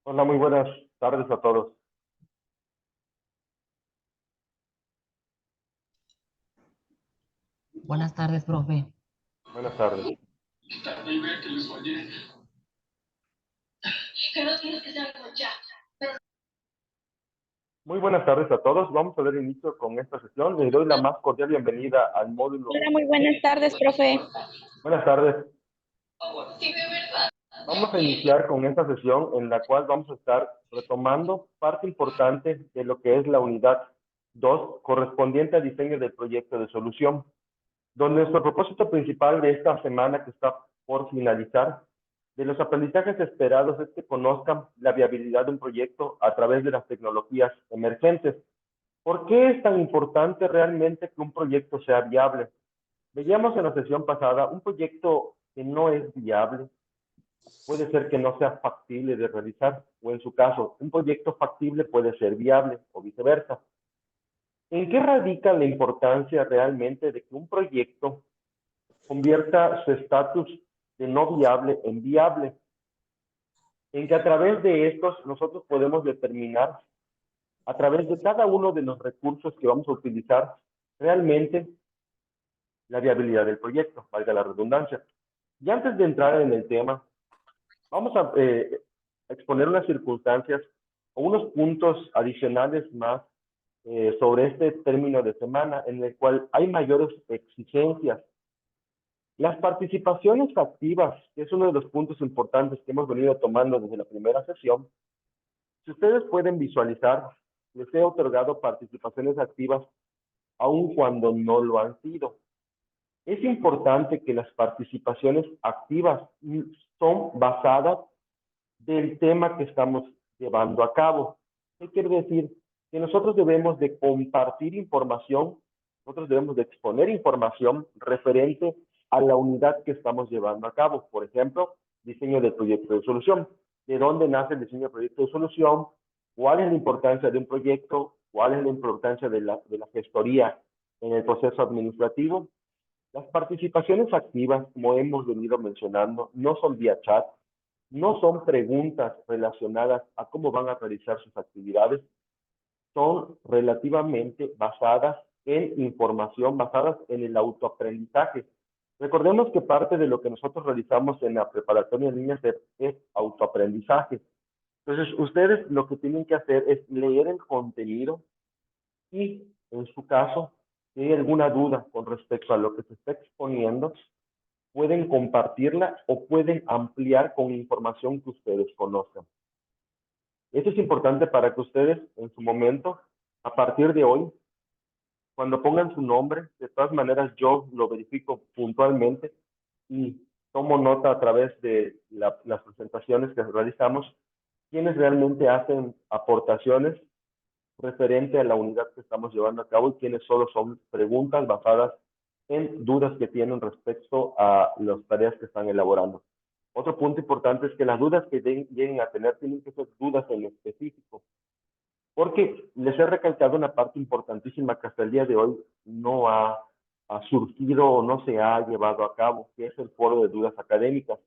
Hola, muy buenas tardes a todos. Buenas tardes, profe. Buenas tardes. Muy buenas tardes a todos. Vamos a dar inicio con esta sesión. Les doy la más cordial bienvenida al módulo. Hola, muy buenas tardes, profe. Buenas tardes. Vamos a iniciar con esta sesión en la cual vamos a estar retomando parte importante de lo que es la unidad 2 correspondiente al diseño del proyecto de solución, donde nuestro propósito principal de esta semana que está por finalizar, de los aprendizajes esperados, es que conozcan la viabilidad de un proyecto a través de las tecnologías emergentes. ¿Por qué es tan importante realmente que un proyecto sea viable? Veíamos en la sesión pasada, un proyecto que no es viable puede ser que no sea factible de realizar, o en su caso, un proyecto factible puede ser viable, o viceversa. ¿En qué radica la importancia realmente de que un proyecto convierta su estatus de no viable en viable? En que a través de estos nosotros podemos determinar, a través de cada uno de los recursos que vamos a utilizar, realmente la viabilidad del proyecto, valga la redundancia. Y antes de entrar en el tema, vamos a exponer unas circunstancias o unos puntos adicionales más sobre este término de semana en el cual hay mayores exigencias. Las participaciones activas, que es uno de los puntos importantes que hemos venido tomando desde la primera sesión, si ustedes pueden visualizar, les he otorgado participaciones activas aun cuando no lo han sido. Es importante que las participaciones activas son basadas del tema que estamos llevando a cabo. ¿Qué quiere decir? Que nosotros debemos de compartir información, nosotros debemos de exponer información referente a la unidad que estamos llevando a cabo. Por ejemplo, diseño del proyecto de solución. ¿De dónde nace el diseño del proyecto de solución? ¿Cuál es la importancia de un proyecto? ¿Cuál es la importancia de la gestoría en el proceso administrativo? Las participaciones activas, como hemos venido mencionando, no son vía chat, no son preguntas relacionadas a cómo van a realizar sus actividades, son relativamente basadas en información, basadas en el autoaprendizaje. Recordemos que parte de lo que nosotros realizamos en la preparatoria en línea es autoaprendizaje. Entonces, ustedes lo que tienen que hacer es leer el contenido y, en su caso, si hay alguna duda con respecto a lo que se está exponiendo, pueden compartirla o pueden ampliar con información que ustedes conozcan. Esto es importante para que ustedes en su momento, a partir de hoy, cuando pongan su nombre, de todas maneras yo lo verifico puntualmente y tomo nota a través de las presentaciones que realizamos, quienes realmente hacen aportaciones referente a la unidad que estamos llevando a cabo y quienes solo son preguntas basadas en dudas que tienen respecto a las tareas que están elaborando. Otro punto importante es que las dudas que lleguen a tener tienen que ser dudas en específico, porque les he recalcado una parte importantísima que hasta el día de hoy no ha surgido o no se ha llevado a cabo, que es el foro de dudas académicas.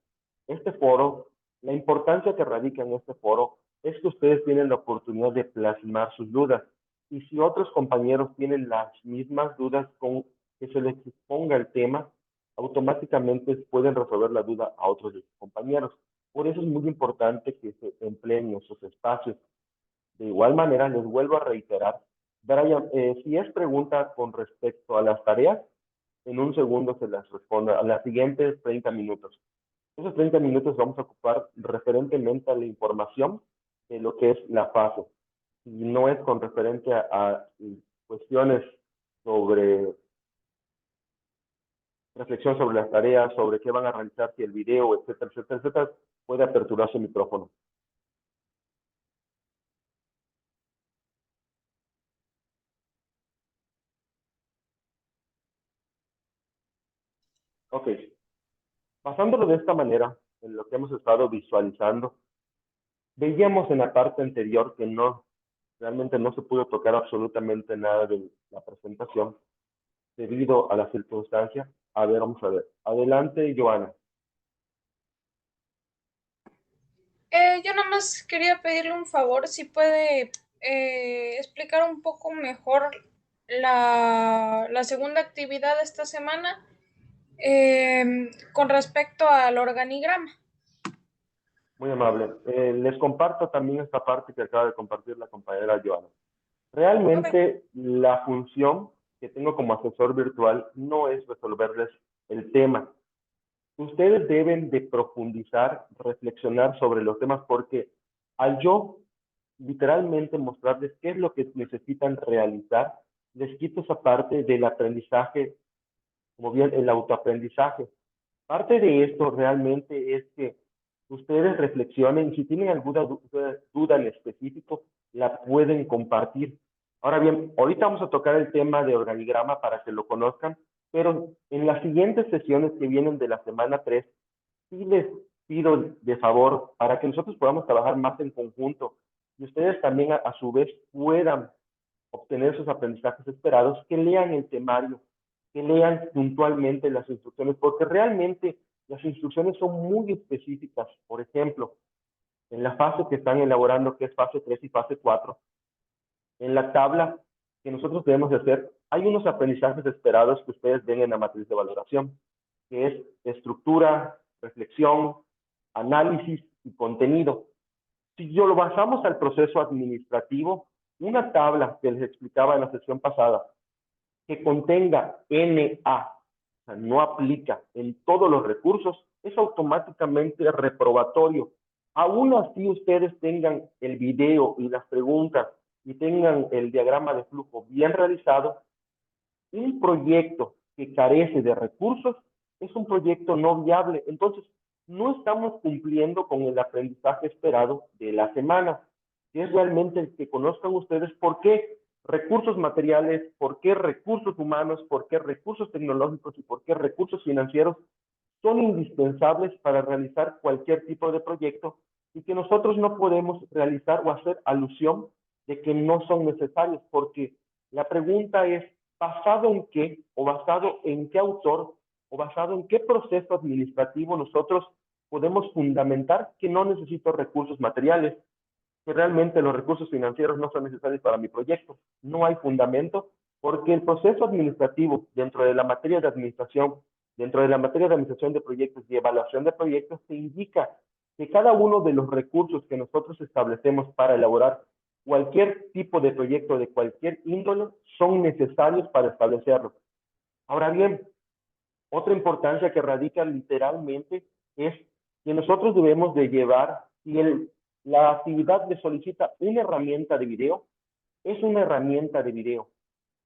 Este foro, la importancia que radica en este foro es que ustedes tienen la oportunidad de plasmar sus dudas. Y si otros compañeros tienen las mismas dudas con que se les exponga el tema, automáticamente pueden resolver la duda a otros de sus compañeros. Por eso es muy importante que se empleen esos espacios. De igual manera, les vuelvo a reiterar, Brian, si es pregunta con respecto a las tareas, en un segundo se las respondo, a las siguientes 30 minutos. Esos 30 minutos vamos a ocupar referentemente a la información de lo que es la fase. Y no es con referente a cuestiones sobre reflexión sobre las tareas, sobre qué van a realizar, si el video, etcétera, etcétera, etcétera, puede aperturar su micrófono. Ok, pasándolo de esta manera, en lo que hemos estado visualizando, veíamos en la parte anterior que realmente no se pudo tocar absolutamente nada de la presentación debido a la circunstancia. A ver, vamos a ver. Adelante, Joana. Yo nada más quería pedirle un favor, si puede explicar un poco mejor la segunda actividad de esta semana con respecto al organigrama. Muy amable. Les comparto también esta parte que acaba de compartir la compañera Joana. Realmente la función que tengo como asesor virtual no es resolverles el tema. Ustedes deben de profundizar, reflexionar sobre los temas porque al yo literalmente mostrarles qué es lo que necesitan realizar, les quito esa parte del aprendizaje, como bien el autoaprendizaje. Parte de esto realmente es que ustedes reflexionen y si tienen alguna duda en específico, la pueden compartir. Ahora bien, ahorita vamos a tocar el tema de organigrama para que lo conozcan, pero en las siguientes sesiones que vienen de la semana 3, sí les pido de favor para que nosotros podamos trabajar más en conjunto y ustedes también a su vez puedan obtener esos aprendizajes esperados, que lean el temario, que lean puntualmente las instrucciones, porque realmente las instrucciones son muy específicas. Por ejemplo, en la fase que están elaborando, que es fase 3 y fase 4, en la tabla que nosotros debemos de hacer, hay unos aprendizajes esperados que ustedes ven en la matriz de valoración, que es estructura, reflexión, análisis y contenido. Si yo lo basamos al proceso administrativo, una tabla que les explicaba en la sesión pasada, que contenga NA, o sea, no aplica en todos los recursos, es automáticamente reprobatorio. Aún así ustedes tengan el video y las preguntas y tengan el diagrama de flujo bien realizado, un proyecto que carece de recursos es un proyecto no viable. Entonces, no estamos cumpliendo con el aprendizaje esperado de la semana, que es realmente el que conozcan ustedes por qué recursos materiales, por qué recursos humanos, por qué recursos tecnológicos y por qué recursos financieros son indispensables para realizar cualquier tipo de proyecto y que nosotros no podemos realizar o hacer alusión de que no son necesarios, porque la pregunta es, ¿basado en qué? ¿O basado en qué autor? ¿O basado en qué proceso administrativo nosotros podemos fundamentar que no necesito recursos materiales, que realmente los recursos financieros no son necesarios para mi proyecto? No hay fundamento porque el proceso administrativo dentro de la materia de administración, dentro de la materia de administración de proyectos y evaluación de proyectos, se indica que cada uno de los recursos que nosotros establecemos para elaborar cualquier tipo de proyecto de cualquier índole son necesarios para establecerlo. Ahora bien, otra importancia que radica literalmente es que nosotros debemos de llevar, si la actividad le solicita una herramienta de video, es una herramienta de video.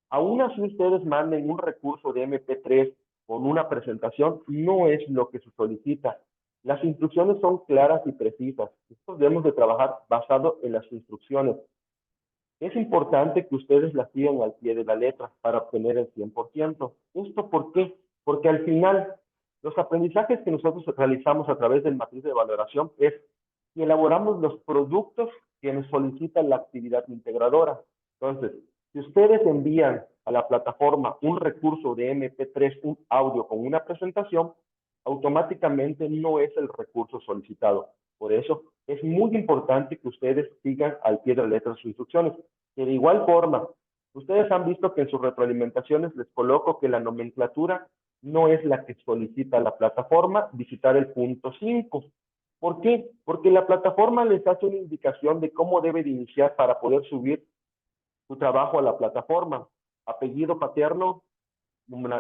Aún así ustedes manden un recurso de MP3 con una presentación, no es lo que se solicita. Las instrucciones son claras y precisas. Nosotros debemos de trabajar basado en las instrucciones. Es importante que ustedes las sigan al pie de la letra para obtener el 100%. ¿Esto por qué? Porque al final, los aprendizajes que nosotros realizamos a través del matriz de valoración es que elaboramos los productos que nos solicita la actividad integradora. Entonces, si ustedes envían a la plataforma un recurso de MP3, un audio con una presentación, automáticamente no es el recurso solicitado. Por eso es muy importante que ustedes sigan al pie de la letra sus instrucciones. Que de igual forma, ustedes han visto que en sus retroalimentaciones les coloco que la nomenclatura no es la que solicita la plataforma, visitar el punto 5. ¿Por qué? Porque la plataforma les hace una indicación de cómo debe de iniciar para poder subir su trabajo a la plataforma. Apellido paterno,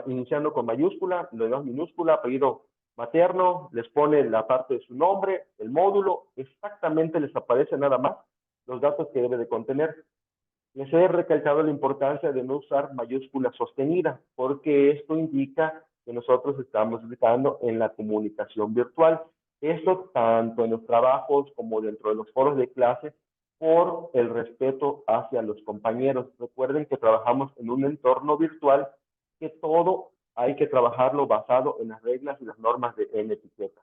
iniciando con mayúscula, lo demás minúscula, apellido materno, les pone la parte de su nombre, el módulo, exactamente les aparece nada más los datos que debe de contener. Les he recalcado la importancia de no usar mayúscula sostenida, porque esto indica que nosotros estamos gritando en la comunicación virtual. Esto tanto en los trabajos como dentro de los foros de clase, por el respeto hacia los compañeros. Recuerden que trabajamos en un entorno virtual, que todo hay que trabajarlo basado en las reglas y las normas de etiqueta.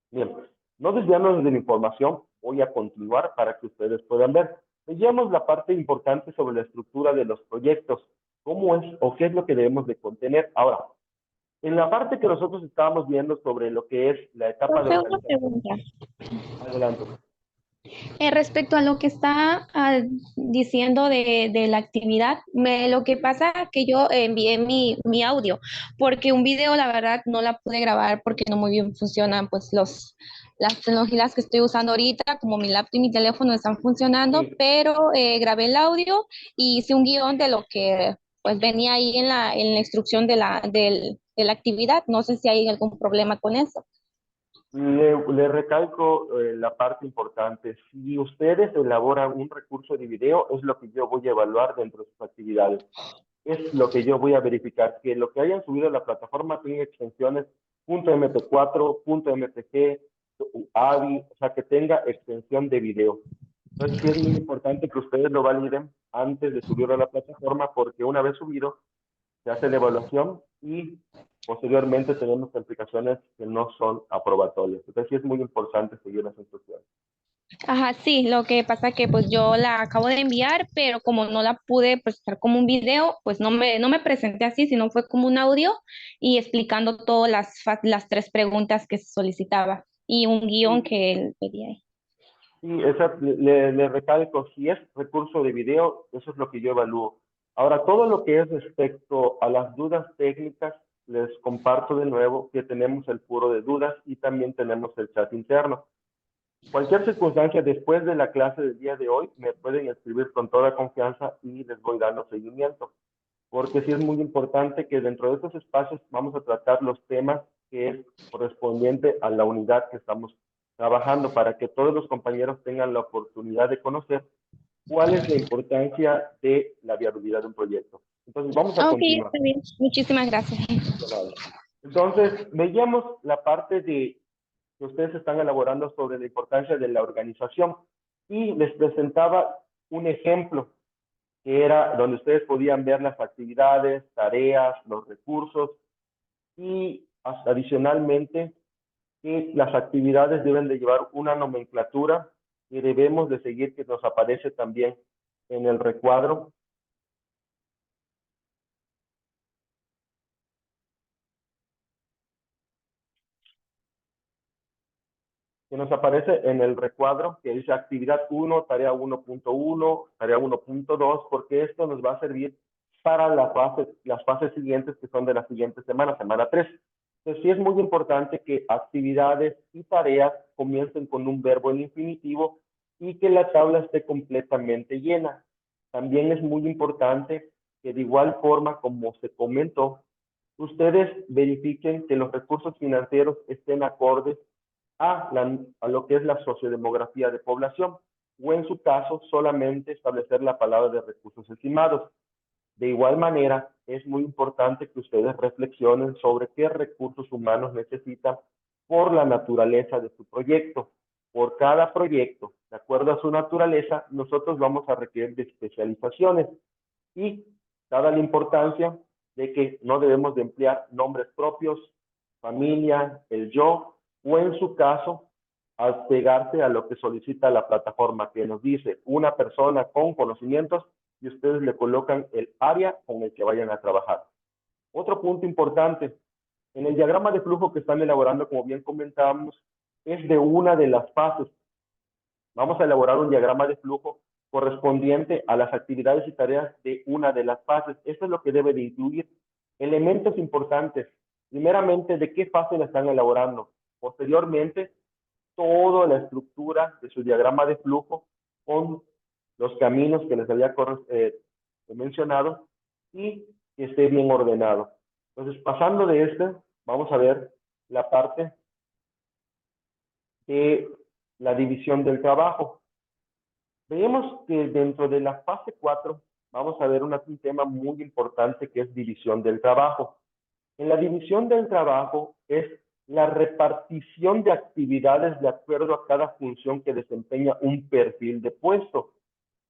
Bien, no desviándonos de la información, voy a continuar para que ustedes puedan ver. Veamos la parte importante sobre la estructura de los proyectos, cómo es o qué es lo que debemos de contener. Ahora, En la parte que nosotros estábamos viendo sobre lo que es la etapa de Profe, una organización, pregunta. adelante. Respecto a lo que está diciendo de la actividad, lo que pasa es que yo envié mi audio, porque un video la verdad no la pude grabar porque no muy bien funcionan pues las tecnologías que estoy usando ahorita, como mi laptop y mi teléfono están funcionando, Sí, pero grabé el audio y hice un guión de lo que pues venía ahí en la instrucción de la actividad. No sé si hay algún problema con eso. le recalco la parte importante. Si ustedes elaboran un recurso de video, es lo que yo voy a evaluar dentro de sus actividades. Es lo que yo voy a verificar, que lo que hayan subido a la plataforma tenga extensiones .mp4, .mpg, AVI, o sea, que tenga extensión de video. Entonces, sí es muy importante que ustedes lo validen antes de subirlo a la plataforma, porque una vez subido, se hace la evaluación y posteriormente tenemos calificaciones que no son aprobatorias. Entonces, sí es muy importante seguir las instrucciones. Ajá, sí, lo que pasa que pues yo la acabo de enviar, pero como no la pude presentar como un video, pues no me presenté así, sino fue como un audio y explicando todas las tres preguntas que se solicitaba y un guión Sí, que él pedía ahí. sí, le recalco, si es recurso de video, eso es lo que yo evalúo. Ahora, todo lo que es respecto a las dudas técnicas, les comparto de nuevo que tenemos el foro de dudas y también tenemos el chat interno. Cualquier circunstancia después de la clase del día de hoy, me pueden escribir con toda confianza y les voy dando seguimiento, porque sí es muy importante que dentro de estos espacios vamos a tratar los temas que es correspondiente a la unidad que estamos trabajando para que todos los compañeros tengan la oportunidad de conocer cuál es la importancia de la viabilidad de un proyecto. Entonces, vamos a Ah, ok, continuar. está bien. Muchísimas gracias. Entonces, veíamos la parte de que ustedes están elaborando sobre la importancia de la organización y les presentaba un ejemplo que era donde ustedes podían ver las actividades, tareas, los recursos y adicionalmente que las actividades deben de llevar una nomenclatura y debemos de seguir que nos aparece también en el recuadro, que dice actividad 1, tarea 1.1, tarea 1.2, porque esto nos va a servir para las fases siguientes que son de la siguiente semana, semana 3. Entonces sí es muy importante que actividades y tareas comiencen con un verbo en infinitivo y que la tabla esté completamente llena. También es muy importante que de igual forma como se comentó, ustedes verifiquen que los recursos financieros estén acordes a lo que es la sociodemografía de población, o en su caso solamente establecer la palabra de recursos estimados. De igual manera, es muy importante que ustedes reflexionen sobre qué recursos humanos necesitan por la naturaleza de su proyecto. Por cada proyecto, de acuerdo a su naturaleza, nosotros vamos a requerir de especializaciones y dada la importancia de que no debemos de emplear nombres propios, familia, el yo, o en su caso, pegarse a lo que solicita la plataforma, que nos dice una persona con conocimientos y ustedes le colocan el área con el que vayan a trabajar. Otro punto importante, en el diagrama de flujo que están elaborando, como bien comentábamos, es de una de las fases. Vamos a elaborar un diagrama de flujo correspondiente a las actividades y tareas de una de las fases. Esto es lo que debe de incluir elementos importantes. Primeramente, ¿de qué fase la están elaborando? Posteriormente, toda la estructura de su diagrama de flujo con los caminos que les había mencionado y que esté bien ordenado. Entonces, pasando de este, vamos a ver la parte de la división del trabajo. Vemos que dentro de la fase 4 vamos a ver un tema muy importante que es división del trabajo. En la división del trabajo es la repartición de actividades de acuerdo a cada función que desempeña un perfil de puesto.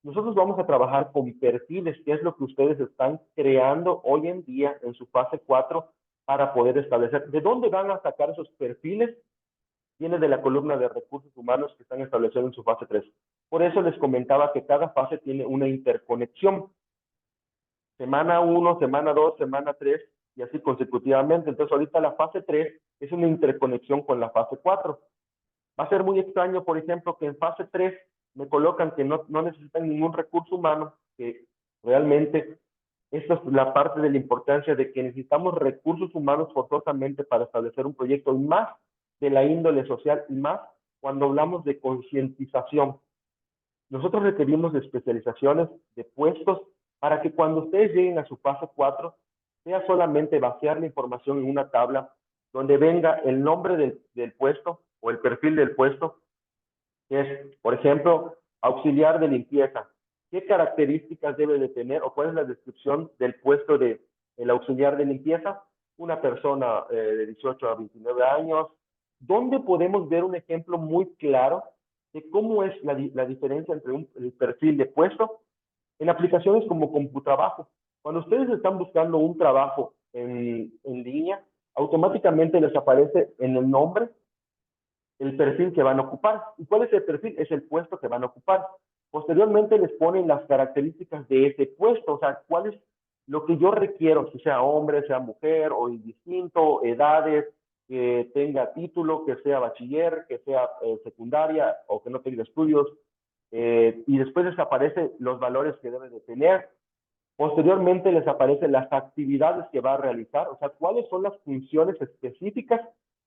Nosotros vamos a trabajar con perfiles, que es lo que ustedes están creando hoy en día en su fase 4 para poder establecer. ¿De dónde van a sacar esos perfiles? Viene de la columna de recursos humanos que están establecidos en su fase 3. Por eso les comentaba que cada fase tiene una interconexión. Semana 1, semana 2, semana 3, y así consecutivamente. Entonces ahorita la fase 3 es una interconexión con la fase 4. Va a ser muy extraño, por ejemplo, que en fase 3 me colocan que no necesitan ningún recurso humano, que realmente esta es la parte de la importancia de que necesitamos recursos humanos forzosamente para establecer un proyecto, y más de la índole social, y más cuando hablamos de concientización. Nosotros requerimos de especializaciones, de puestos, para que cuando ustedes lleguen a su fase 4, sea solamente vaciar la información en una tabla donde venga el nombre del puesto o el perfil del puesto, que es, por ejemplo, auxiliar de limpieza. ¿Qué características debe de tener o cuál es la descripción del puesto de el auxiliar de limpieza? Una persona de 18 a 29 años. ¿Dónde podemos ver un ejemplo muy claro de cómo es la diferencia entre el perfil de puesto en aplicaciones como CompuTrabajo? Cuando ustedes están buscando un trabajo en línea, automáticamente les aparece en el nombre el perfil que van a ocupar. ¿Y cuál es el perfil? Es el puesto que van a ocupar. Posteriormente les ponen las características de ese puesto, o sea, cuál es lo que yo requiero, si sea hombre, sea mujer o indistinto, edades, que tenga título, que sea bachiller, que sea secundaria o que no tenga estudios. Y después les aparecen los valores que debe de tener. Posteriormente les aparecen las actividades que va a realizar, o sea, cuáles son las funciones específicas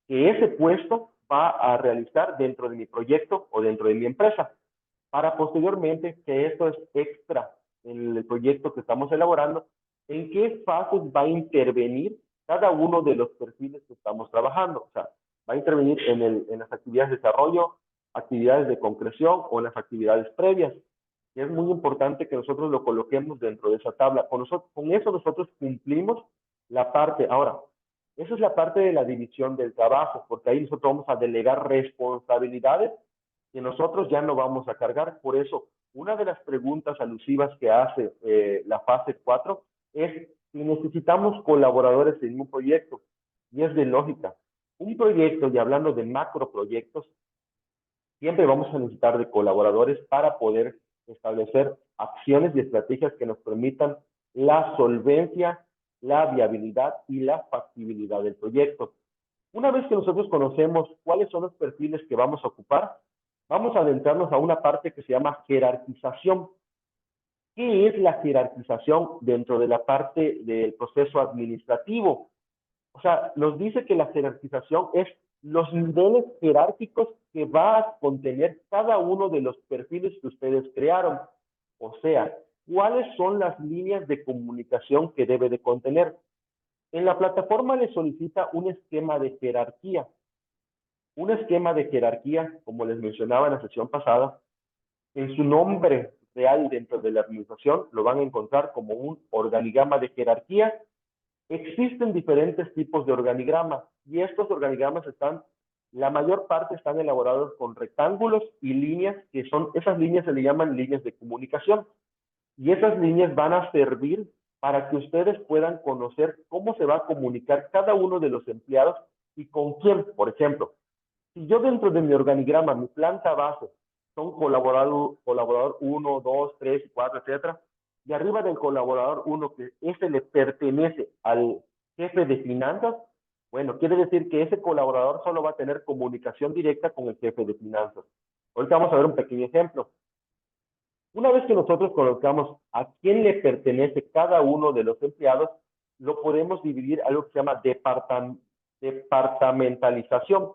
que ese puesto va a realizar dentro de mi proyecto o dentro de mi empresa, para posteriormente, que esto es extra en el proyecto que estamos elaborando, en qué fases va a intervenir cada uno de los perfiles que estamos trabajando. O sea, va a intervenir en las actividades de desarrollo, actividades de concreción o en las actividades previas. Y es muy importante que nosotros lo coloquemos dentro de esa tabla. Con eso nosotros cumplimos la parte. Ahora, esa es la parte de la división del trabajo, porque ahí nosotros vamos a delegar responsabilidades que nosotros ya no vamos a cargar. Por eso, una de las preguntas alusivas que hace la fase 4 es si necesitamos colaboradores en un proyecto. Y es de lógica. Un proyecto, y hablando de macroproyectos, siempre vamos a necesitar de colaboradores para poder establecer acciones y estrategias que nos permitan la solvencia, la viabilidad y la factibilidad del proyecto. Una vez que nosotros conocemos cuáles son los perfiles que vamos a ocupar, vamos a adentrarnos a una parte que se llama jerarquización. ¿Qué es la jerarquización dentro de la parte del proceso administrativo? O sea, nos dice que la jerarquización es los niveles jerárquicos que va a contener cada uno de los perfiles que ustedes crearon. O sea, ¿cuáles son las líneas de comunicación que debe de contener? En la plataforma le solicita un esquema de jerarquía. Un esquema de jerarquía, como les mencionaba en la sesión pasada, en su nombre real dentro de la administración lo van a encontrar como un organigrama de jerarquía. Existen diferentes tipos de organigramas y estos organigramas la mayor parte están elaborados con rectángulos y líneas, esas líneas se le llaman líneas de comunicación. Y esas líneas van a servir para que ustedes puedan conocer cómo se va a comunicar cada uno de los empleados y con quién. Por ejemplo, si yo dentro de mi organigrama, mi planta base, son colaborador 1, 2, 3, 4, etcétera, y arriba del colaborador 1, que ese le pertenece al jefe de finanzas, bueno, quiere decir que ese colaborador solo va a tener comunicación directa con el jefe de finanzas. Ahorita vamos a ver un pequeño ejemplo. Una vez que nosotros colocamos a quién le pertenece cada uno de los empleados, lo podemos dividir a algo que se llama departamentalización.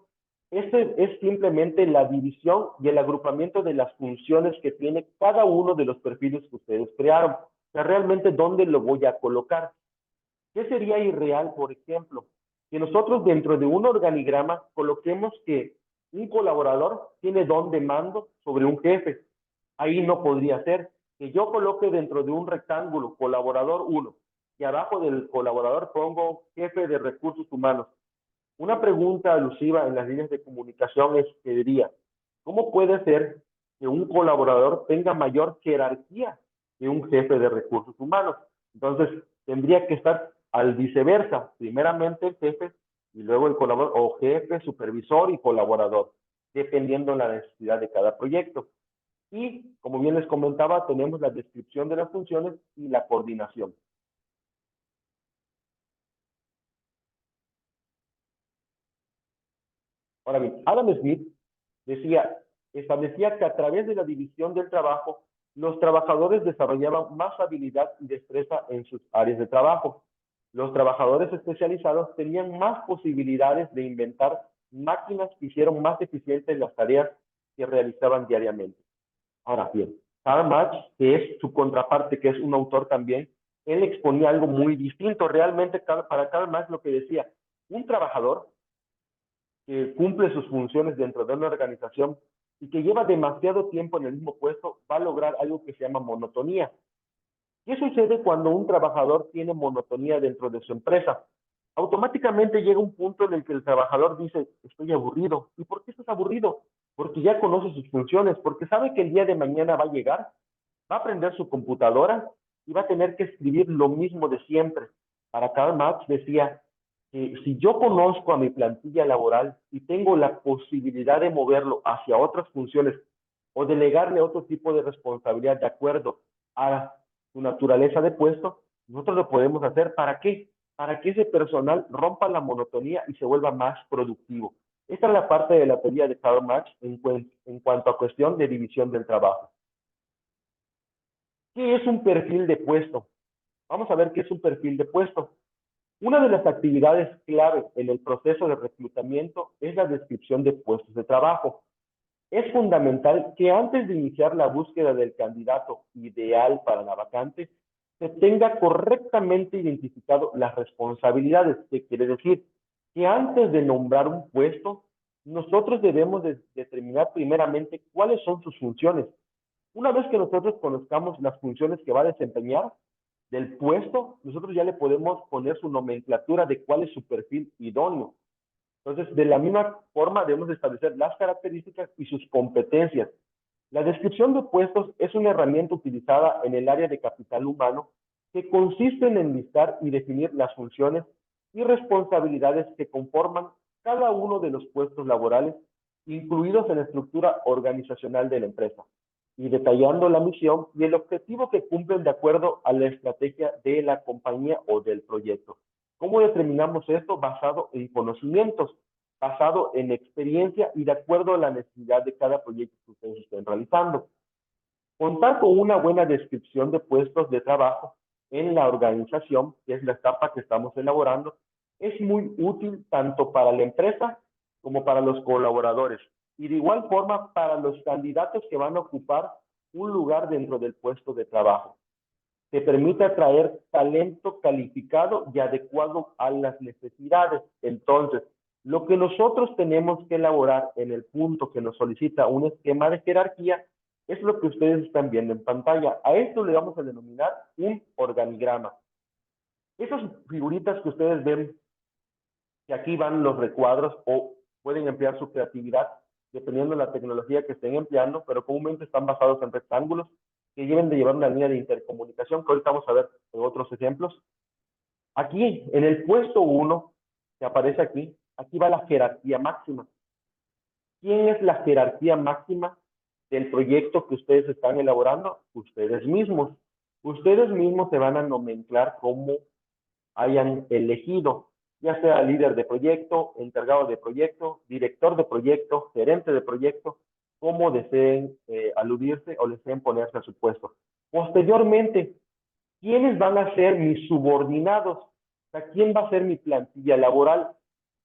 Este es simplemente la división y el agrupamiento de las funciones que tiene cada uno de los perfiles que ustedes crearon. O sea, realmente, ¿dónde lo voy a colocar? ¿Qué sería irreal, por ejemplo? Que nosotros dentro de un organigrama coloquemos que un colaborador tiene don de mando sobre un jefe. Ahí no podría ser. Que yo coloque dentro de un rectángulo colaborador 1 y abajo del colaborador pongo jefe de recursos humanos. Una pregunta alusiva en las líneas de comunicación es que diría, ¿cómo puede ser que un colaborador tenga mayor jerarquía que un jefe de recursos humanos? Entonces, tendría que estar al viceversa, primeramente el jefe y luego el colaborador, o jefe, supervisor y colaborador, dependiendo de la necesidad de cada proyecto. Y, como bien les comentaba, tenemos la descripción de las funciones y la coordinación. Ahora bien, Adam Smith establecía que a través de la división del trabajo, los trabajadores desarrollaban más habilidad y destreza en sus áreas de trabajo. Los trabajadores especializados tenían más posibilidades de inventar máquinas que hicieron más eficientes las tareas que realizaban diariamente. Ahora bien, Karl Marx, que es su contraparte, que es un autor también, él exponía algo muy distinto. Realmente, para Karl Marx lo que decía, un trabajador que cumple sus funciones dentro de una organización y que lleva demasiado tiempo en el mismo puesto, va a lograr algo que se llama monotonía. ¿Qué sucede cuando un trabajador tiene monotonía dentro de su empresa? Automáticamente llega un punto en el que el trabajador dice, estoy aburrido. ¿Y por qué estás aburrido? Porque ya conoce sus funciones, porque sabe que el día de mañana va a llegar, va a prender su computadora y va a tener que escribir lo mismo de siempre. Para Karl Marx decía que si yo conozco a mi plantilla laboral y tengo la posibilidad de moverlo hacia otras funciones o delegarle otro tipo de responsabilidad de acuerdo a su naturaleza de puesto, nosotros lo podemos hacer. ¿Para qué? Para que ese personal rompa la monotonía y se vuelva más productivo. Esta es la parte de la teoría de Karl Marx en cuanto a cuestión de división del trabajo. ¿Qué es un perfil de puesto? Vamos a ver qué es un perfil de puesto. Una de las actividades clave en el proceso de reclutamiento es la descripción de puestos de trabajo. Es fundamental que antes de iniciar la búsqueda del candidato ideal para la vacante, se tenga correctamente identificado las responsabilidades. ¿Qué quiere decir? Que antes de nombrar un puesto, nosotros debemos determinar primeramente cuáles son sus funciones. Una vez que nosotros conozcamos las funciones que va a desempeñar del puesto, nosotros ya le podemos poner su nomenclatura de cuál es su perfil idóneo. Entonces, de la misma forma, debemos establecer las características y sus competencias. La descripción de puestos es una herramienta utilizada en el área de capital humano que consiste en enlistar y definir las funciones y responsabilidades que conforman cada uno de los puestos laborales incluidos en la estructura organizacional de la empresa y detallando la misión y el objetivo que cumplen de acuerdo a la estrategia de la compañía o del proyecto. ¿Cómo determinamos esto? Basado en conocimientos, basado en experiencia y de acuerdo a la necesidad de cada proyecto que ustedes estén realizando. Contar con una buena descripción de puestos de trabajo en la organización, que es la etapa que estamos elaborando, es muy útil tanto para la empresa como para los colaboradores y de igual forma para los candidatos que van a ocupar un lugar dentro del puesto de trabajo. Que permite atraer talento calificado y adecuado a las necesidades. Entonces, lo que nosotros tenemos que elaborar en el punto que nos solicita un esquema de jerarquía es lo que ustedes están viendo en pantalla. A esto le vamos a denominar un organigrama. Esas figuritas que ustedes ven, que aquí van los recuadros o pueden emplear su creatividad dependiendo de la tecnología que estén empleando, pero comúnmente están basados en rectángulos que deben de llevar una línea de intercomunicación, que ahorita vamos a ver en otros ejemplos. Aquí, en el puesto 1, que aparece aquí, aquí va la jerarquía máxima. ¿Quién es la jerarquía máxima del proyecto que ustedes están elaborando? Ustedes mismos. Ustedes mismos se van a nomenclar como hayan elegido, ya sea líder de proyecto, encargado de proyecto, director de proyecto, gerente de proyecto, como deseen aludirse o deseen ponerse a su puesto. Posteriormente, ¿quiénes van a ser mis subordinados? O sea, ¿quién va a ser mi plantilla laboral?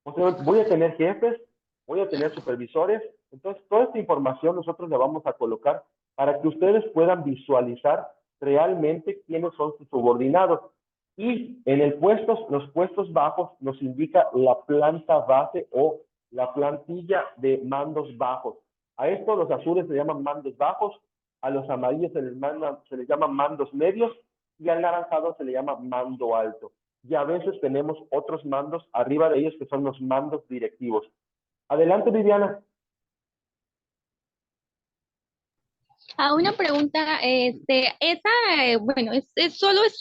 O sea, voy a tener jefes, voy a tener supervisores. Entonces, toda esta información nosotros la vamos a colocar para que ustedes puedan visualizar realmente quiénes son sus subordinados. Y en los puestos bajos nos indica la planta base o la plantilla de mandos bajos. A esto los azules se llaman mandos bajos, a los amarillos se les llaman mandos medios y al naranjado se le llama mando alto. Y a veces tenemos otros mandos arriba de ellos que son los mandos directivos. Adelante, Viviana. Una pregunta, bueno, solo es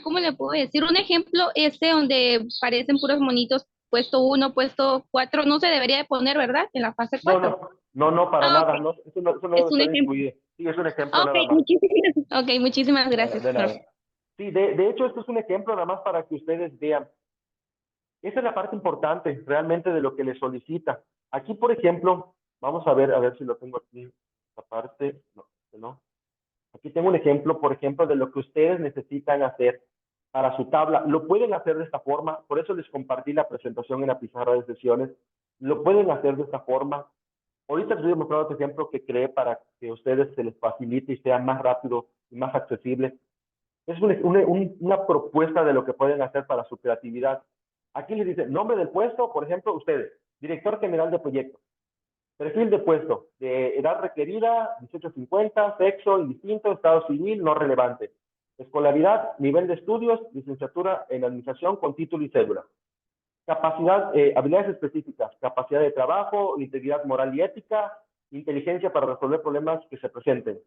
¿cómo le puedo decir? Un ejemplo, donde parecen puros monitos, puesto 1, puesto 4, no se debería de poner, ¿verdad? En la fase 4. No, para nada. Ok. No, eso no Es debe un estar ejemplo. incluido. Sí, es un ejemplo Ok, nada más. muchísimas gracias. De nada. Sí, de hecho, esto es un ejemplo nada más para que ustedes vean. Esa es la parte importante realmente de lo que le solicita. Aquí, por ejemplo, vamos a ver si lo tengo aquí, esta parte, no, no. Aquí tengo un ejemplo, por ejemplo, de lo que ustedes necesitan hacer para su tabla. Lo pueden hacer de esta forma, por eso les compartí la presentación en la pizarra de sesiones. Lo pueden hacer de esta forma. Ahorita les voy a mostrar otro ejemplo que creé para que a ustedes se les facilite y sea más rápido y más accesible. Es una propuesta de lo que pueden hacer para su creatividad. Aquí les dice nombre del puesto, por ejemplo, ustedes, director general de proyecto. Perfil de puesto, de edad requerida, 1850, sexo indistinto, estado civil no relevante. Escolaridad, nivel de estudios, licenciatura en administración con título y cédula. Capacidad, habilidades específicas, capacidad de trabajo, integridad moral y ética, inteligencia para resolver problemas que se presenten.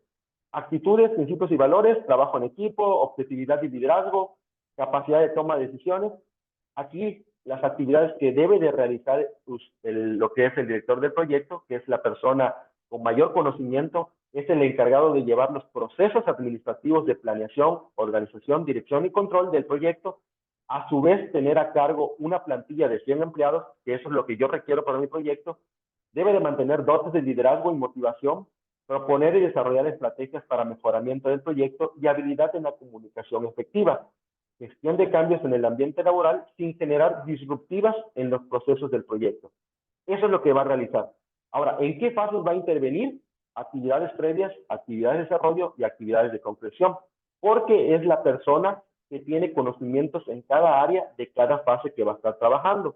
Actitudes, principios y valores, trabajo en equipo, objetividad y liderazgo, capacidad de toma de decisiones. Aquí las actividades que debe de realizar lo que es el director del proyecto, que es la persona con mayor conocimiento, es el encargado de llevar los procesos administrativos de planeación, organización, dirección y control del proyecto. A su vez, tener a cargo una plantilla de 100 empleados, que eso es lo que yo requiero para mi proyecto. Debe de mantener dotes de liderazgo y motivación, proponer y desarrollar estrategias para mejoramiento del proyecto y habilidad en la comunicación efectiva. Gestión de cambios en el ambiente laboral sin generar disruptivas en los procesos del proyecto. Eso es lo que va a realizar. Ahora, ¿en qué fases va a intervenir? Actividades previas, actividades de desarrollo y actividades de concreción, porque es la persona que tiene conocimientos en cada área de cada fase que va a estar trabajando.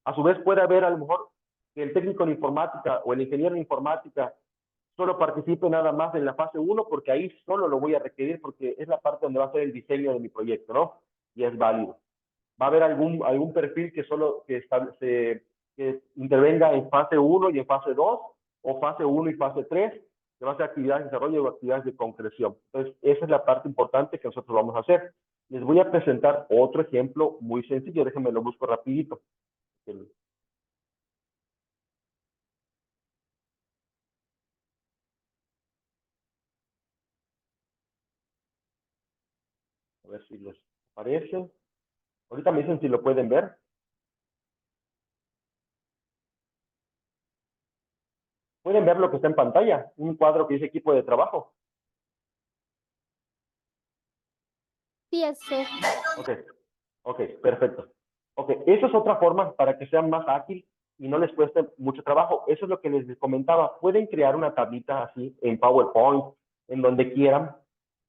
A su vez puede haber a lo mejor que el técnico en informática o el ingeniero en informática solo participe nada más en la fase 1 porque ahí solo lo voy a requerir porque es la parte donde va a ser el diseño de mi proyecto, ¿no? Y es válido. Va a haber algún perfil que solo que intervenga en fase 1 y en fase 2 o fase 1 y fase 3, que va a ser actividades de desarrollo o actividades de concreción. Entonces, esa es la parte importante que nosotros vamos a hacer. Les voy a presentar otro ejemplo muy sencillo. Déjenme lo busco rapidito. A ver si les parece. Ahorita me dicen si lo pueden ver. Pueden ver lo que está en pantalla, un cuadro que dice equipo de trabajo. Sí, eso. Ok, perfecto. Ok, eso es otra forma para que sean más ágil y no les cueste mucho trabajo. Eso es lo que les comentaba. Pueden crear una tablita así en PowerPoint, en donde quieran,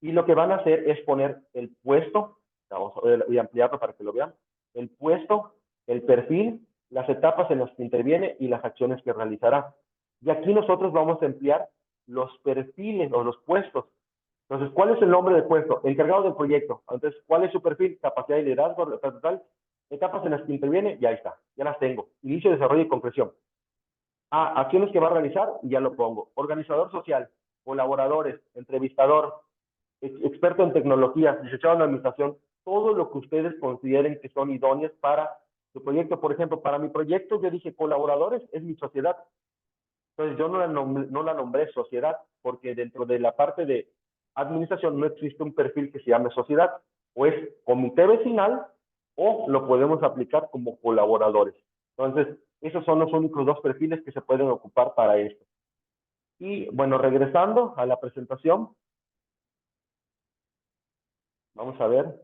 y lo que van a hacer es poner el puesto, voy a ampliarlo para que lo vean, el puesto, el perfil, las etapas en las que interviene y las acciones que realizará. Y aquí nosotros vamos a emplear los perfiles o los puestos. Entonces, ¿cuál es el nombre del puesto? Encargado del proyecto. Entonces, ¿cuál es su perfil? Capacidad de liderazgo, tal. Etapas en las que interviene, ya está, ya las tengo. Inicio, desarrollo y concreción. Acciones que va a realizar, ya lo pongo. Organizador social, colaboradores, entrevistador, experto en tecnología, licenciado en administración, todo lo que ustedes consideren que son idóneos para su proyecto. Por ejemplo, para mi proyecto yo dije colaboradores, es mi sociedad. Entonces yo no la nombré sociedad porque dentro de la parte de administración no existe un perfil que se llame sociedad. O es comité vecinal o lo podemos aplicar como colaboradores. Entonces, esos son los únicos dos perfiles que se pueden ocupar para esto. Y bueno, regresando a la presentación, vamos a ver.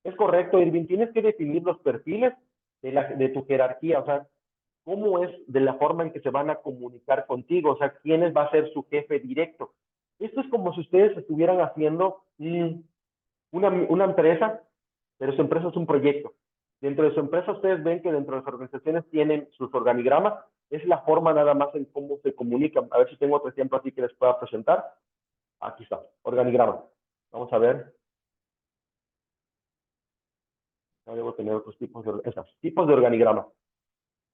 Es correcto, Irving, tienes que definir los perfiles de tu jerarquía, o sea, cómo es de la forma en que se van a comunicar contigo, o sea, quién va a ser su jefe directo. Esto es como si ustedes estuvieran haciendo una empresa, pero su empresa es un proyecto. Dentro de su empresa ustedes ven que dentro de las organizaciones tienen sus organigramas, es la forma nada más en cómo se comunican. A ver si tengo otro ejemplo aquí que les pueda presentar. Aquí está, organigrama. Vamos a ver. No debo tener otros tipos de organigrama.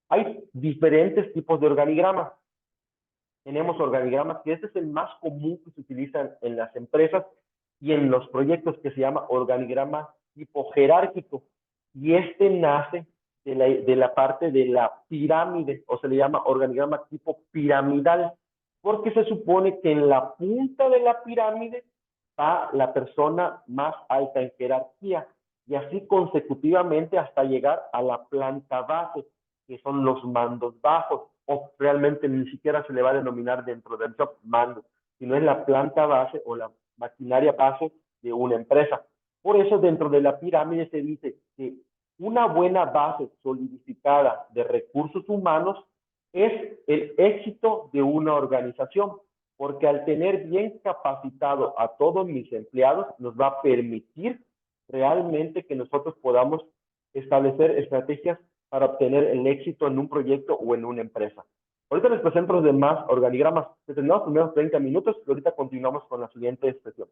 Hay diferentes tipos de organigrama. Tenemos organigramas, que este es el más común que se utiliza en las empresas y en los proyectos, que se llama organigrama tipo jerárquico. Y este nace de la parte de la pirámide, o se le llama organigrama tipo piramidal, porque se supone que en la punta de la pirámide va la persona más alta en jerarquía, y así consecutivamente hasta llegar a la planta base, que son los mandos bajos, o realmente ni siquiera se le va a denominar dentro del shop mando, sino es la planta base o la maquinaria base de una empresa. Por eso dentro de la pirámide se dice que una buena base solidificada de recursos humanos es el éxito de una organización, porque al tener bien capacitado a todos mis empleados, nos va a permitir realmente que nosotros podamos establecer estrategias para obtener el éxito en un proyecto o en una empresa. Ahorita les presento los demás organigramas. Terminamos los primeros 30 minutos y ahorita continuamos con la siguiente expresión.